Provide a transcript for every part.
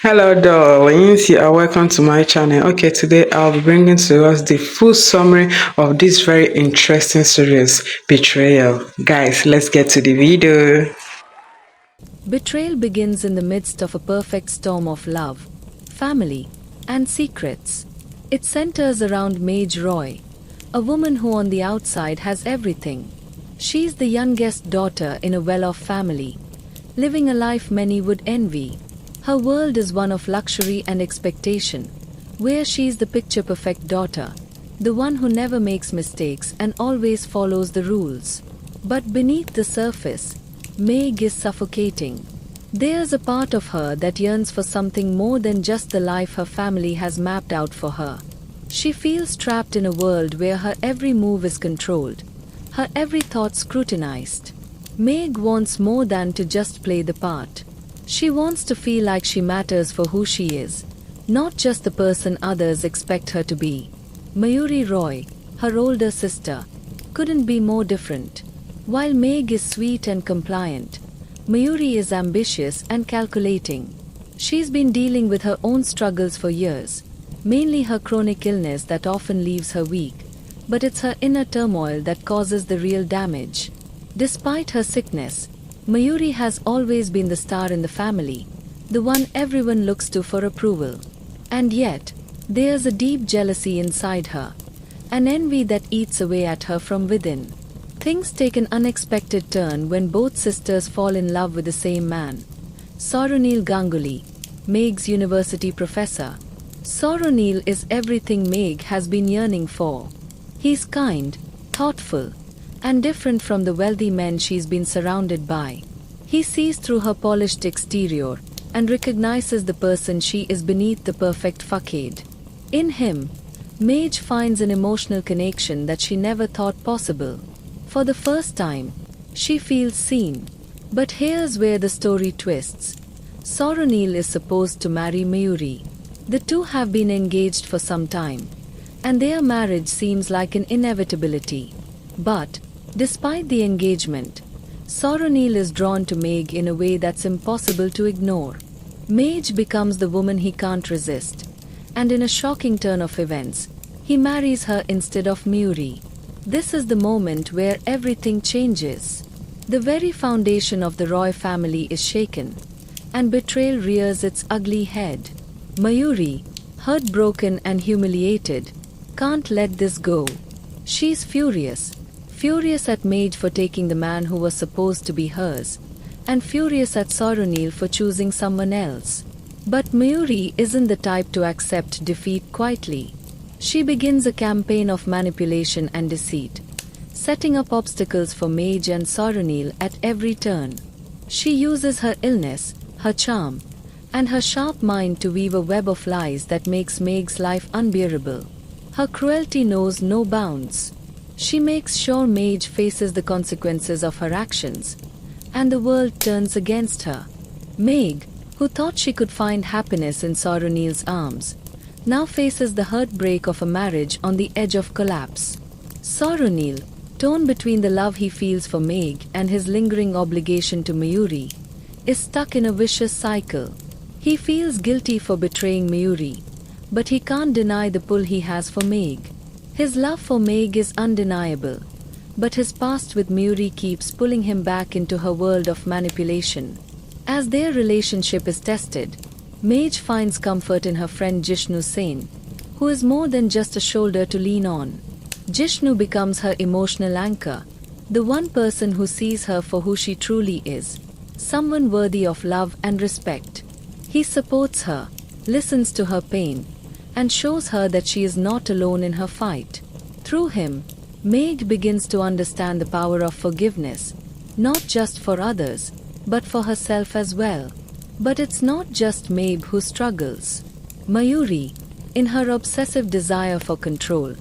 Hello, darlings. You are welcome to my channel. Okay, today I'll be bringing to us the full summary of this very interesting series, Betrayal. Guys, let's get to the video. Betrayal begins in the midst of a perfect storm of love, family, and secrets. It centers around Mage Roy, a woman who on the outside has everything. She's the youngest daughter in a well-off family, living a life many would envy. Her world is one of luxury and expectation, where she's the picture-perfect daughter, the one who never makes mistakes and always follows the rules. But beneath the surface, Meg is suffocating. There's a part of her that yearns for something more than just the life her family has mapped out for her. She feels trapped in a world where her every move is controlled, her every thought scrutinized. Meg wants more than to just play the part. She wants to feel like she matters for who she is, not just the person others expect her to be. Mayuri Roy, her older sister, couldn't be more different. While Meg is sweet and compliant, Mayuri is ambitious and calculating. She's been dealing with her own struggles for years, mainly her chronic illness that often leaves her weak, but it's her inner turmoil that causes the real damage. Despite her sickness, Mayuri has always been the star in the family, the one everyone looks to for approval. And yet, there's a deep jealousy inside her, an envy that eats away at her from within. Things take an unexpected turn when both sisters fall in love with the same man. Sauronil Ganguly, Meg's university professor. Sauronil is everything Meg has been yearning for. He's kind, thoughtful, and different from the wealthy men she's been surrounded by. He sees through her polished exterior and recognizes the person she is beneath the perfect facade. In him, Mage finds an emotional connection that she never thought possible. For the first time, she feels seen. But here's where the story twists. Sauronil is supposed to marry Mayuri. The two have been engaged for some time, and their marriage seems like an inevitability. But, despite the engagement, Sauronil is drawn to Meg in a way that's impossible to ignore. Mage becomes the woman he can't resist, and in a shocking turn of events, he marries her instead of Mayuri. This is the moment where everything changes. The very foundation of the Roy family is shaken, and betrayal rears its ugly head. Mayuri, heartbroken and humiliated, can't let this go. She's furious at Mage for taking the man who was supposed to be hers, and furious at Sauronil for choosing someone else. But Mayuri isn't the type to accept defeat quietly. She begins a campaign of manipulation and deceit, setting up obstacles for Mage and Sauronil at every turn. She uses her illness, her charm, and her sharp mind to weave a web of lies that makes Meg's life unbearable. Her cruelty knows no bounds. She makes sure Mage faces the consequences of her actions, and the world turns against her. Meg, who thought she could find happiness in Sauronil's arms, now faces the heartbreak of a marriage on the edge of collapse. Sauronil, torn between the love he feels for Meg and his lingering obligation to Mayuri, is stuck in a vicious cycle. He feels guilty for betraying Mayuri, but he can't deny the pull he has for Meg. His love for Meg is undeniable, but his past with Mayuri keeps pulling him back into her world of manipulation. As their relationship is tested, Mage finds comfort in her friend Jishnu Sen, who is more than just a shoulder to lean on. Jishnu becomes her emotional anchor, the one person who sees her for who she truly is, someone worthy of love and respect. He supports her, listens to her pain, and shows her that she is not alone in her fight. Through him, Meg begins to understand the power of forgiveness, not just for others, but for herself as well. But it's not just Mabe who struggles. Mayuri, in her obsessive desire for control,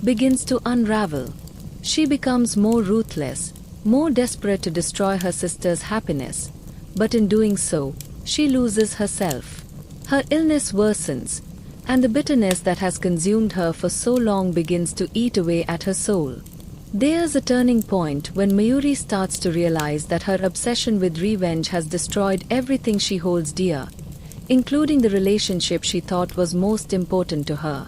begins to unravel. She becomes more ruthless, more desperate to destroy her sister's happiness, but in doing so, she loses herself. Her illness worsens, and the bitterness that has consumed her for so long begins to eat away at her soul. There's a turning point when Mayuri starts to realize that her obsession with revenge has destroyed everything she holds dear, including the relationship she thought was most important to her.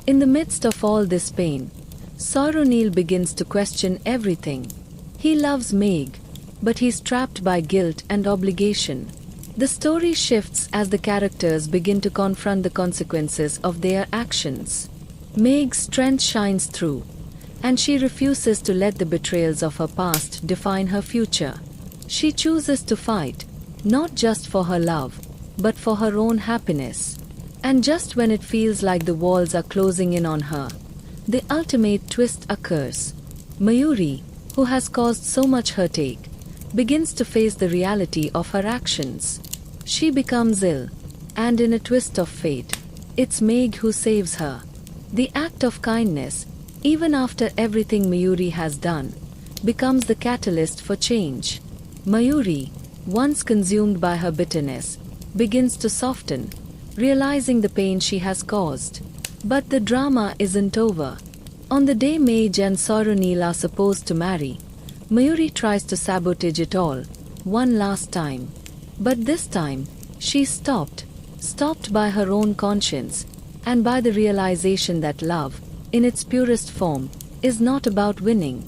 In the midst of all this pain, Soronil begins to question everything. He loves Meg, but he's trapped by guilt and obligation. The story shifts as the characters begin to confront the consequences of their actions. Meg's strength shines through, and she refuses to let the betrayals of her past define her future. She chooses to fight, not just for her love, but for her own happiness. And just when it feels like the walls are closing in on her, the ultimate twist occurs. Mayuri, who has caused so much heartache, begins to face the reality of her actions. She becomes ill, and in a twist of fate, it's Meg who saves her. The act of kindness, even after everything Mayuri has done, becomes the catalyst for change. Mayuri, once consumed by her bitterness, begins to soften, realizing the pain she has caused. But the drama isn't over. On the day Mage and Soronil are supposed to marry, Mayuri tries to sabotage it all, one last time. But this time, she's stopped by her own conscience, and by the realization that love, in its purest form, is not about winning.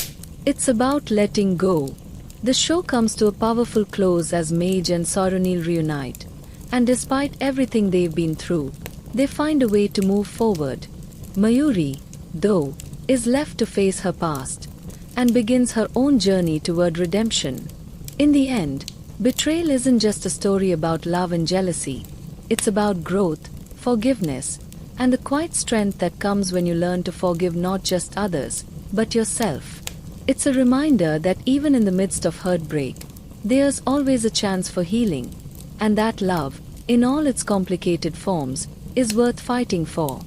It's about letting go. The show comes to a powerful close as Mage and Soronil reunite, and despite everything they've been through, they find a way to move forward. Mayuri, though, is left to face her past, and begins her own journey toward redemption. In the end, Betrayal isn't just a story about love and jealousy, it's about growth, forgiveness, and the quiet strength that comes when you learn to forgive not just others, but yourself. It's a reminder that even in the midst of heartbreak, there's always a chance for healing, and that love, in all its complicated forms, is worth fighting for.